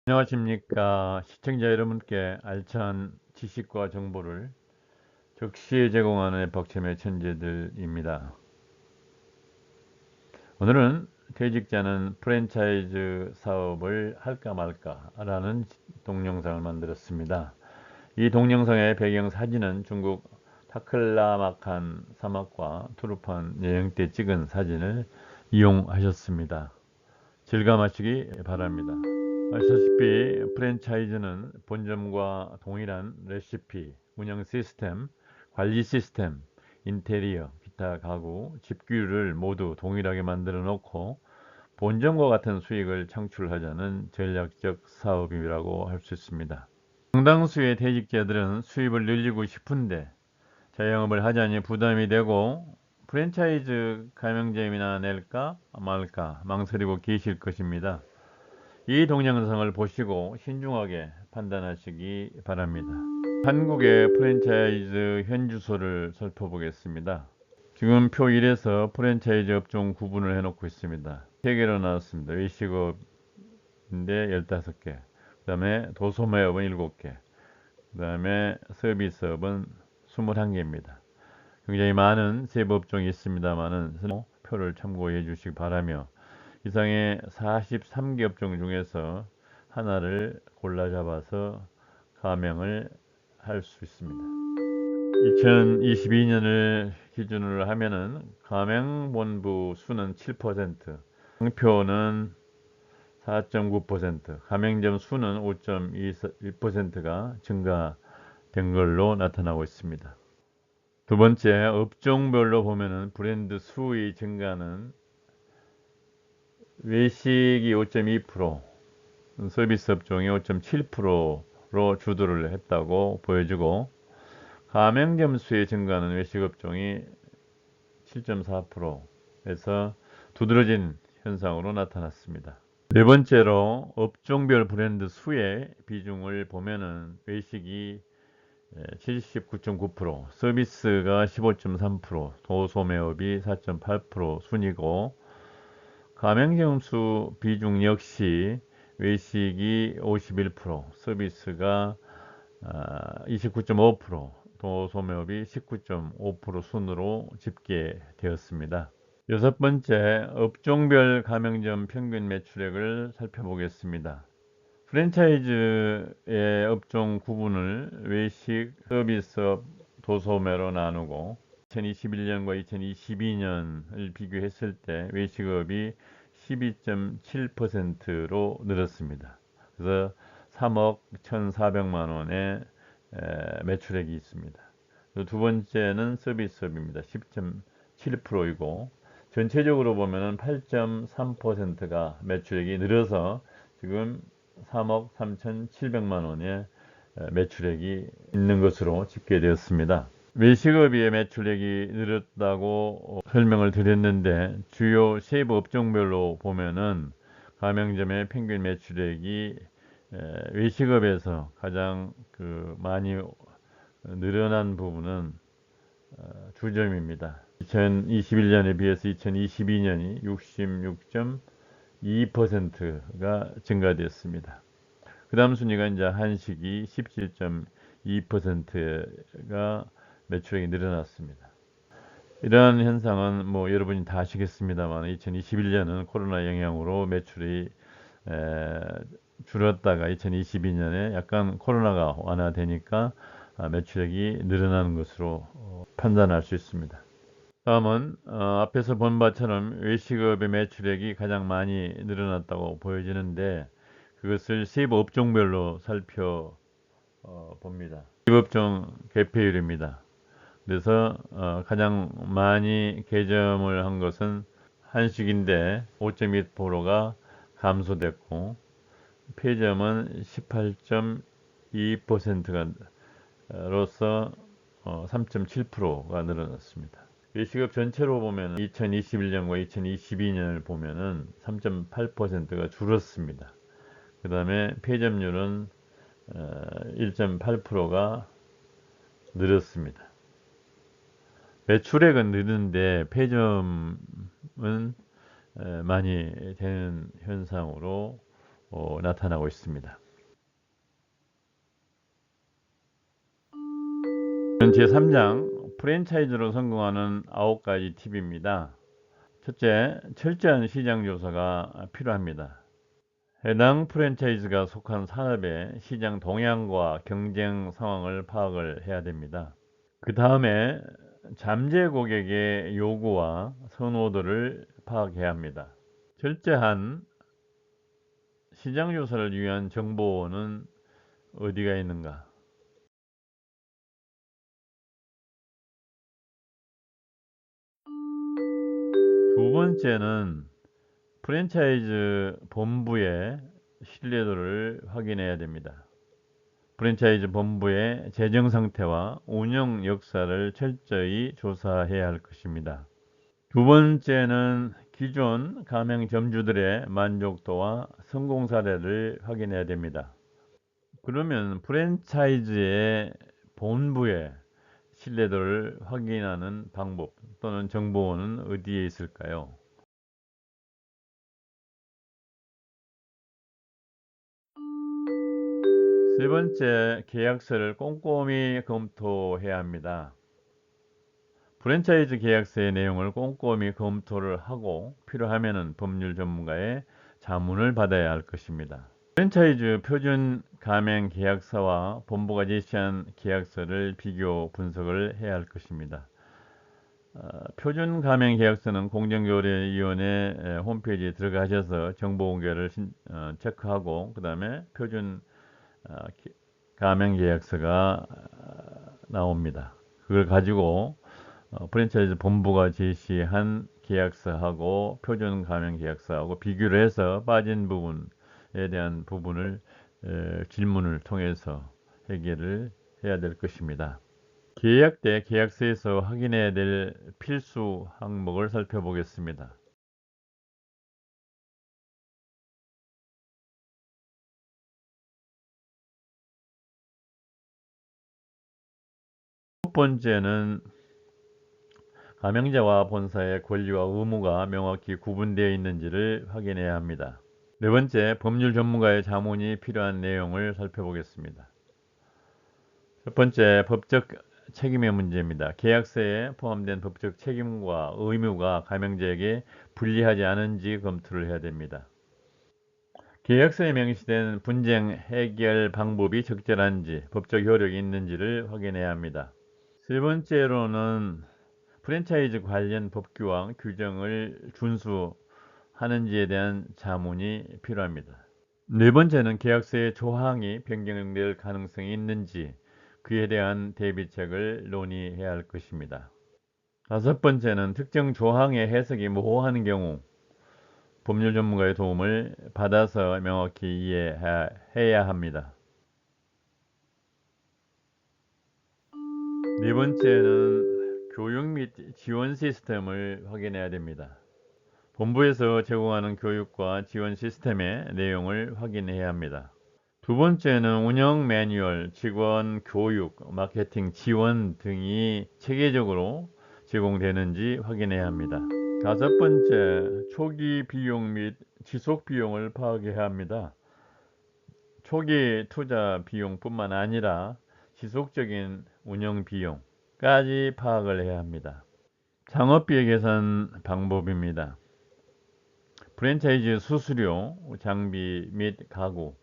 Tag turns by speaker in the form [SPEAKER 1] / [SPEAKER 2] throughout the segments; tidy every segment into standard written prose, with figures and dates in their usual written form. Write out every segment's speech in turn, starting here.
[SPEAKER 1] 안녕하십니까. 시청자 여러분께 알찬 지식과 정보를 적시에 제공하는 벅참의 천재들입니다. 오늘은 퇴직자는 프랜차이즈 사업을 할까 말까 라는 동영상을 만들었습니다. 이 동영상의 배경 사진은 중국 타클라마칸 사막과 투르판 여행 때 찍은 사진을 이용하셨습니다. 즐감하시기 바랍니다. 아시다시피 프랜차이즈는 본점과 동일한 레시피, 운영 시스템, 관리 시스템, 인테리어, 기타 가구, 집규를 모두 동일하게 만들어 놓고 본점과 같은 수익을 창출하자는 전략적 사업이라고 할 수 있습니다. 상당수의 퇴직자들은 수입을 늘리고 싶은데 자영업을 하자니 부담이 되고 프랜차이즈 가맹점이나 낼까 말까 망설이고 계실 것입니다. 이 동영상을 보시고 신중하게 판단하시기 바랍니다. 한국의 프랜차이즈 현주소를 살펴보겠습니다. 지금 표 1에서 프랜차이즈 업종 구분을 해놓고 있습니다. 3개로 나왔습니다. 외식업인데 15개, 그 다음에 도소매업은 7개, 그 다음에 서비스업은 21개입니다. 굉장히 많은 세부 업종이 있습니다만은 표를 참고해 주시기 바라며 이상의 43개 업종 중에서 하나를 골라 잡아서 가명을 할 수 있습니다. 2022년을 기준으로 하면은 가맹본부 수는 7%, 상표는 4.9%, 가맹점 수는 5.1%가 증가된 걸로 나타나고 있습니다. 두 번째, 업종별로 보면은 브랜드 수의 증가는 외식이 5.2%, 서비스 업종이 5.7%로 주도를 했다고 보여지고 가맹점 수의 증가는 외식 업종이 7.4%에서 두드러진 현상으로 나타났습니다. 네 번째로 업종별 브랜드 수의 비중을 보면은 외식이 79.9%, 서비스가 15.3%, 도소매업이 4.8% 순이고 가맹점 수 비중 역시 외식이 51%, 서비스가 29.5%, 도소매업이 19.5% 순으로 집계되었습니다. 여섯 번째, 업종별 가맹점 평균 매출액을 살펴보겠습니다. 프랜차이즈의 업종 구분을 외식, 서비스업, 도소매로 나누고 2021년과 2022년을 비교했을 때 외식업이 12.7%로 늘었습니다. 그래서 3억 1,400만 원의 매출액이 있습니다. 두 번째는 서비스업입니다. 10.7%이고 전체적으로 보면 8.3%가 매출액이 늘어서 지금 3억 3,700만 원의 매출액이 있는 것으로 집계되었습니다. 외식업의 매출액이 늘었다고 설명을 드렸는데 주요 세부 업종별로 보면은 가맹점의 평균 매출액이 외식업에서 가장 많이 늘어난 부분은 주점입니다. 2021년에 비해서 2022년이 66.2%가 증가되었습니다. 그 다음 순위가 이제 한식이 17.2%가 매출액이 늘어났습니다. 이러한 현상은 뭐 여러분이 다 아시겠습니다만 2021년은 코로나 영향으로 매출이 줄었다가 2022년에 약간 코로나가 완화되니까 매출액이 늘어나는 것으로 판단할 수 있습니다. 다음은 앞에서 본 바처럼 외식업의 매출액이 가장 많이 늘어났다고 보여지는데 그것을 세부 업종별로 살펴봅니다. 세부업종 개폐율입니다. 그래서 가장 많이 개점을 한 것은 한식인데 5.2%가 감소됐고 폐점은 18.2%가 로서 3.7%가 늘어났습니다. 외식업 전체로 보면 2021년과 2022년을 보면은 3.8%가 줄었습니다. 그 다음에 폐점률은 1.8%가 늘었습니다. 매출액은 느는데 폐점은 많이 되는 현상으로 나타나고 있습니다. 제3장 프랜차이즈로 성공하는 9가지 팁입니다. 첫째, 철저한 시장 조사가 필요합니다. 해당 프랜차이즈가 속한 산업의 시장 동향과 경쟁 상황을 파악을 해야 됩니다. 그 다음에 잠재 고객의 요구와 선호도를 파악해야 합니다. 철저한 시장 조사를 위한 정보원은 어디가 있는가? 두 번째는 프랜차이즈 본부의 신뢰도를 확인해야 됩니다. 프랜차이즈 본부의 재정 상태와 운영 역사를 철저히 조사해야 할 것입니다. 두 번째는 기존 가맹점주들의 만족도와 성공 사례를 확인해야 됩니다. 그러면 프랜차이즈의 본부의 신뢰도를 확인하는 방법 또는 정보원은 어디에 있을까요? 세 번째, 계약서를 꼼꼼히 검토해야 합니다. 프랜차이즈 계약서의 내용을 꼼꼼히 검토를 하고 필요하면 법률 전문가의 자문을 받아야 할 것입니다. 프랜차이즈 표준 가맹 계약서와 본부가 제시한 계약서를 비교 분석을 해야 할 것입니다. 표준 가맹 계약서는 공정거래위원회 홈페이지에 들어가셔서 정보 공개를 체크하고 그 다음에 표준 가맹 계약서가 나옵니다. 그걸 가지고 프랜차이즈 본부가 제시한 계약서하고 표준 가맹 계약서하고 비교를 해서 빠진 부분에 대한 부분을 질문을 통해서 해결을 해야 될 것입니다. 계약 때 계약서에서 확인해야 될 필수 항목을 살펴보겠습니다. 첫 번째는 가맹자와 본사의 권리와 의무가 명확히 구분되어 있는지를 확인해야 합니다. 네 번째, 법률 전문가의 자문이 필요한 내용을 살펴보겠습니다. 첫 번째, 법적 책임의 문제입니다. 계약서에 포함된 법적 책임과 의무가 가맹자에게 불리하지 않은지 검토를 해야 됩니다. 계약서에 명시된 분쟁 해결 방법이 적절한지, 법적 효력이 있는지를 확인해야 합니다. 세 번째로는 프랜차이즈 관련 법규와 규정을 준수하는지에 대한 자문이 필요합니다. 네 번째는 계약서의 조항이 변경될 가능성이 있는지 그에 대한 대비책을 논의해야 할 것입니다. 다섯 번째는 특정 조항의 해석이 모호한 경우 법률 전문가의 도움을 받아서 명확히 이해해야 합니다. 네 번째는 교육 및 지원 시스템을 확인해야 됩니다. 본부에서 제공하는 교육과 지원 시스템의 내용을 확인해야 합니다. 두 번째는 운영 매뉴얼, 직원 교육, 마케팅 지원 등이 체계적으로 제공되는지 확인해야 합니다. 다섯 번째, 초기 비용 및 지속 비용을 파악해야 합니다. 초기 투자 비용뿐만 아니라 지속적인 운영 비용까지 파악을 해야 합니다. 창업비의 계산 방법입니다. 프랜차이즈 수수료, 장비 및 가구,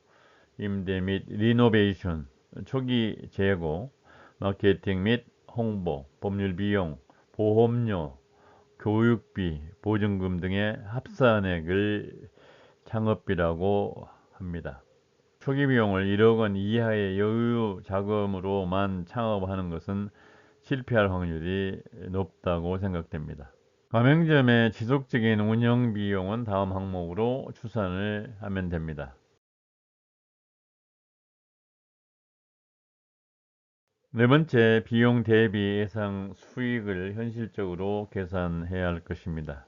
[SPEAKER 1] 임대 및 리노베이션, 초기 재고, 마케팅 및 홍보, 법률 비용, 보험료, 교육비, 보증금 등의 합산액을 창업비라고 합니다. 초기 비용을 1억 원 이하의 여유 자금으로만 창업하는 것은 실패할 확률이 높다고 생각됩니다. 가맹점의 지속적인 운영 비용은 다음 항목으로 추산을 하면 됩니다. 네 번째, 비용 대비 예상 수익을 현실적으로 계산해야 할 것입니다.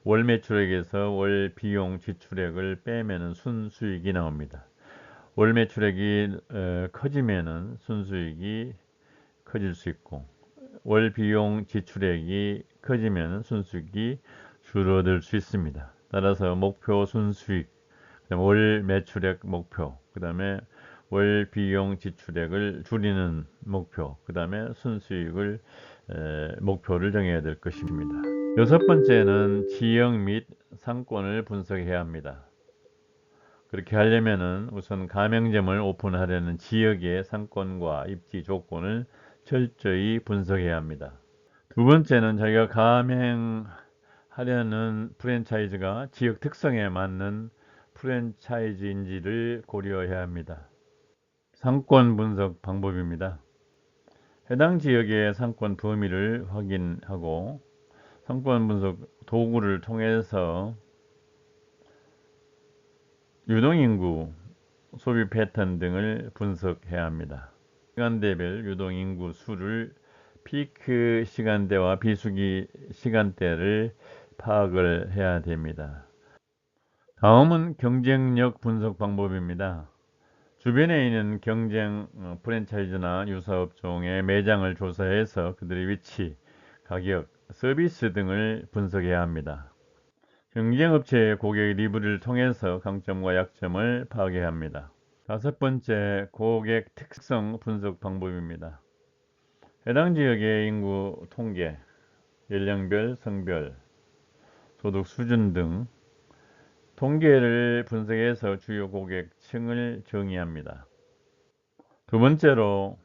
[SPEAKER 1] 월 매출액에서 월 비용 지출액을 빼면 순수익이 나옵니다. 월 매출액이 커지면 순수익이 커질 수 있고 월 비용 지출액이 커지면 순수익이 줄어들 수 있습니다. 따라서 목표 순수익, 그다음에 월 매출액 목표, 그다음에 월 비용 지출액을 줄이는 목표, 그다음에 순수익을 목표를 정해야 될 것입니다. 여섯 번째는 지역 및 상권을 분석해야 합니다. 그렇게 하려면은 우선 가맹점을 오픈하려는 지역의 상권과 입지 조건을 철저히 분석해야 합니다. 두 번째는 자기가 가맹하려는 프랜차이즈가 지역 특성에 맞는 프랜차이즈인지를 고려해야 합니다. 상권 분석 방법입니다. 해당 지역의 상권 범위를 확인하고 상권 분석 도구를 통해서 유동인구, 소비 패턴 등을 분석해야 합니다. 시간대별 유동인구 수를 피크 시간대와 비수기 시간대를 파악을 해야 됩니다. 다음은 경쟁력 분석 방법입니다. 주변에 있는 경쟁 프랜차이즈나 유사업종의 매장을 조사해서 그들의 위치, 가격, 서비스 등을 분석해야 합니다. 경쟁업체의 고객 리뷰를 통해서 강점과 약점을 파악해야 합니다. 다섯 번째, 고객 특성 분석 방법입니다. 해당 지역의 인구 통계, 연령별, 성별, 소득 수준 등 통계를 분석해서 주요 고객층을 정의합니다. 두 번째로,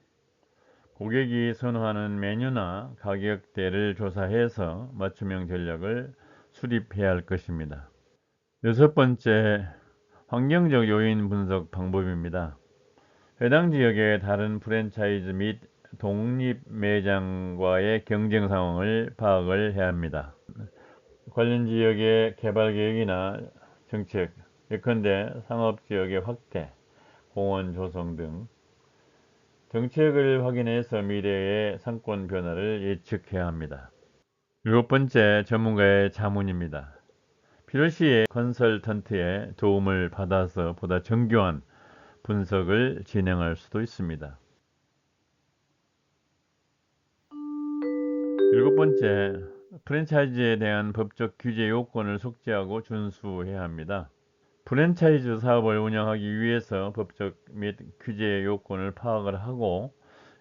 [SPEAKER 1] 고객이 선호하는 메뉴나 가격대를 조사해서 맞춤형 전략을 수립해야 할 것입니다. 여섯 번째, 환경적 요인 분석 방법입니다. 해당 지역의 다른 프랜차이즈 및 독립 매장과의 경쟁 상황을 파악을 해야 합니다. 관련 지역의 개발 계획이나 정책, 예컨대 상업지역의 확대, 공원 조성 등 정책을 확인해서 미래의 상권 변화를 예측해야 합니다. 일곱 번째, 전문가의 자문입니다. 필요시에 컨설턴트의 도움을 받아서 보다 정교한 분석을 진행할 수도 있습니다. 일곱 번째, 프랜차이즈에 대한 법적 규제 요건을 속지하고 준수해야 합니다. 프랜차이즈 사업을 운영하기 위해서 법적 및 규제 요건을 파악을 하고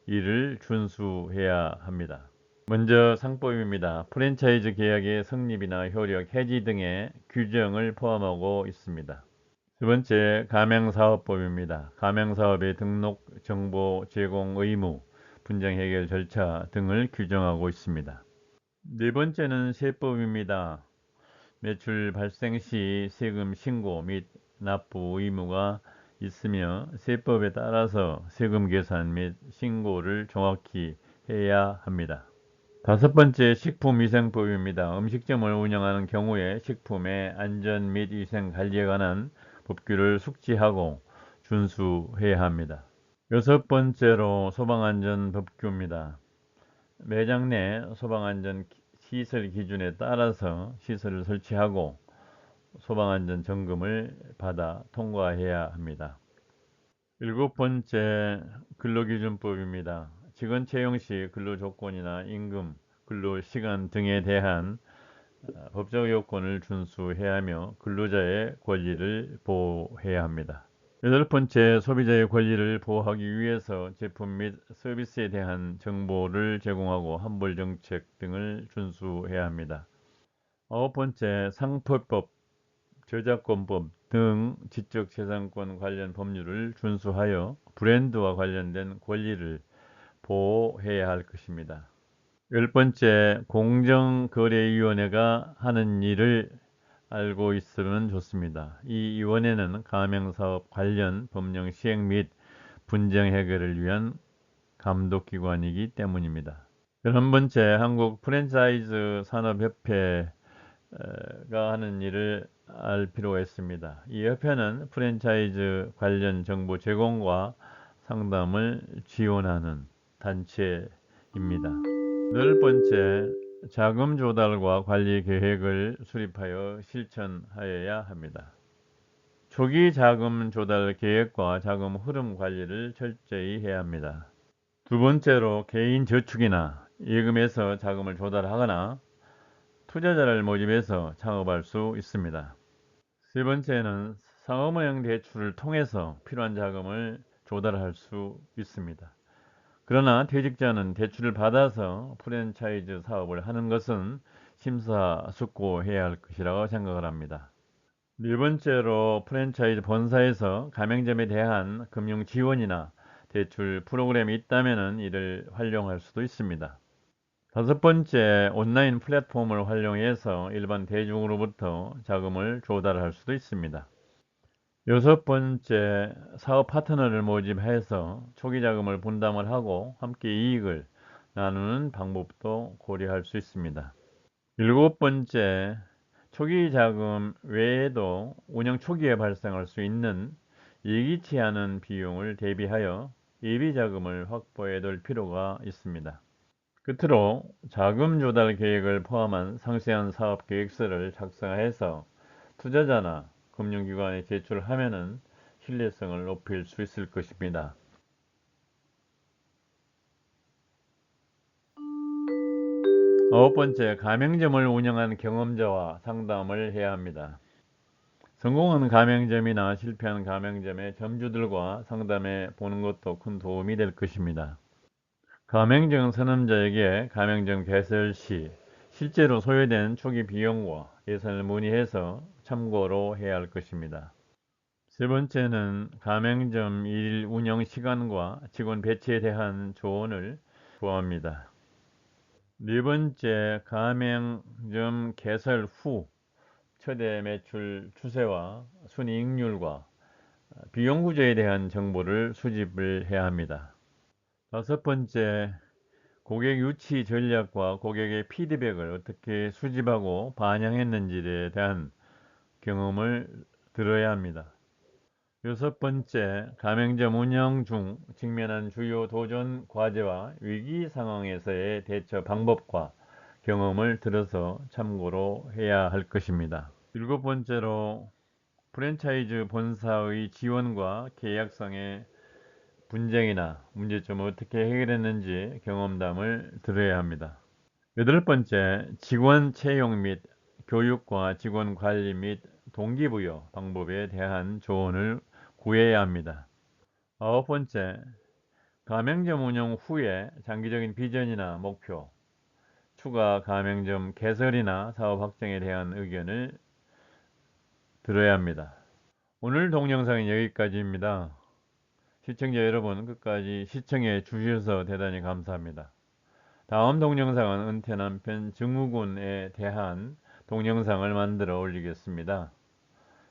[SPEAKER 1] 이를 준수해야 합니다. 먼저 상법입니다. 프랜차이즈 계약의 성립이나 효력, 해지 등의 규정을 포함하고 있습니다. 두 번째, 가맹사업법입니다. 가맹사업의 등록, 정보 제공 의무, 분쟁 해결 절차 등을 규정하고 있습니다. 네 번째는 세법입니다. 매출 발생 시 세금 신고 및 납부 의무가 있으며 세법에 따라서 세금 계산 및 신고를 정확히 해야 합니다. 다섯 번째, 식품위생법입니다. 음식점을 운영하는 경우에 식품의 안전 및 위생 관리에 관한 법규를 숙지하고 준수해야 합니다. 여섯 번째로 소방안전법규입니다. 매장 내 소방안전 시설 기준에 따라서 시설을 설치하고 소방안전 점검을 받아 통과해야 합니다. 일곱 번째, 근로기준법입니다. 직원 채용 시 근로조건이나 임금, 근로시간 등에 대한 법적 요건을 준수해야 하며 근로자의 권리를 보호해야 합니다. 여덟 번째, 소비자의 권리를 보호하기 위해서 제품 및 서비스에 대한 정보를 제공하고 환불 정책 등을 준수해야 합니다. 아홉 번째, 상표법, 저작권법 등 지적재산권 관련 법률을 준수하여 브랜드와 관련된 권리를 보호해야 할 것입니다. 열 번째, 공정거래위원회가 하는 일을 알고 있으면 좋습니다. 이 위원회는 가맹사업 관련 법령 시행 및 분쟁 해결을 위한 감독기관이기 때문입니다. 11번째, 한국 프랜차이즈 산업협회가 하는 일을 알 필요가 있습니다. 이 협회는 프랜차이즈 관련 정보 제공과 상담을 지원하는 단체입니다. 열 번째, 자금 조달과 관리 계획을 수립하여 실천하여야 합니다. 초기 자금 조달 계획과 자금 흐름 관리를 철저히 해야 합니다. 두 번째로, 개인 저축이나 예금에서 자금을 조달하거나 투자자를 모집해서 창업할 수 있습니다. 세 번째는 상업은행 대출을 통해서 필요한 자금을 조달할 수 있습니다. 그러나 퇴직자는 대출을 받아서 프랜차이즈 사업을 하는 것은 심사숙고해야 할 것이라고 생각을 합니다. 네 번째로 프랜차이즈 본사에서 가맹점에 대한 금융 지원이나 대출 프로그램이 있다면 이를 활용할 수도 있습니다. 다섯 번째, 온라인 플랫폼을 활용해서 일반 대중으로부터 자금을 조달할 수도 있습니다. 여섯 번째, 사업 파트너를 모집해서 초기 자금을 분담을 하고 함께 이익을 나누는 방법도 고려할 수 있습니다. 일곱 번째, 초기 자금 외에도 운영 초기에 발생할 수 있는 예기치 않은 비용을 대비하여 예비 자금을 확보해 둘 필요가 있습니다. 끝으로 자금 조달 계획을 포함한 상세한 사업 계획서를 작성해서 투자자나 금융기관에 제출하면 신뢰성을 높일 수 있을 것입니다. 아홉 번째, 가맹점을 운영한 경험자와 상담을 해야 합니다. 성공한 가맹점이나 실패한 가맹점의 점주들과 상담해 보는 것도 큰 도움이 될 것입니다. 가맹점 선임자에게 가맹점 개설 시 실제로 소요된 초기 비용과 예산을 문의해서 참고로 해야 할 것입니다. 세 번째는 가맹점 일 운영 시간과 직원 배치에 대한 조언을 구합니다. 네 번째, 가맹점 개설 후 최대 매출 추세와 순이익률과 비용 구조에 대한 정보를 수집을 해야 합니다. 다섯 번째, 고객 유치 전략과 고객의 피드백을 어떻게 수집하고 반영했는지에 대한 경험을 들어야 합니다. 여섯 번째, 가맹점 운영 중 직면한 주요 도전 과제와 위기 상황에서의 대처 방법과 경험을 들어서 참고로 해야 할 것입니다. 일곱 번째로 프랜차이즈 본사의 지원과 계약상의 분쟁이나 문제점을 어떻게 해결했는지 경험담을 들어야 합니다. 여덟 번째, 직원 채용 및 교육과 직원 관리 및 동기부여 방법에 대한 조언을 구해야 합니다. 아홉 번째, 가맹점 운영 후에 장기적인 비전이나 목표, 추가 가맹점 개설이나 사업 확장에 대한 의견을 들어야 합니다. 오늘 동영상은 여기까지입니다. 시청자 여러분 끝까지 시청해 주셔서 대단히 감사합니다. 다음 동영상은 은퇴 남편 증후군에 대한 동영상을 만들어 올리겠습니다.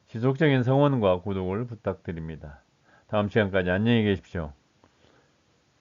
[SPEAKER 1] 지속적인 성원과 구독을 부탁드립니다. 다음 시간까지 안녕히 계십시오.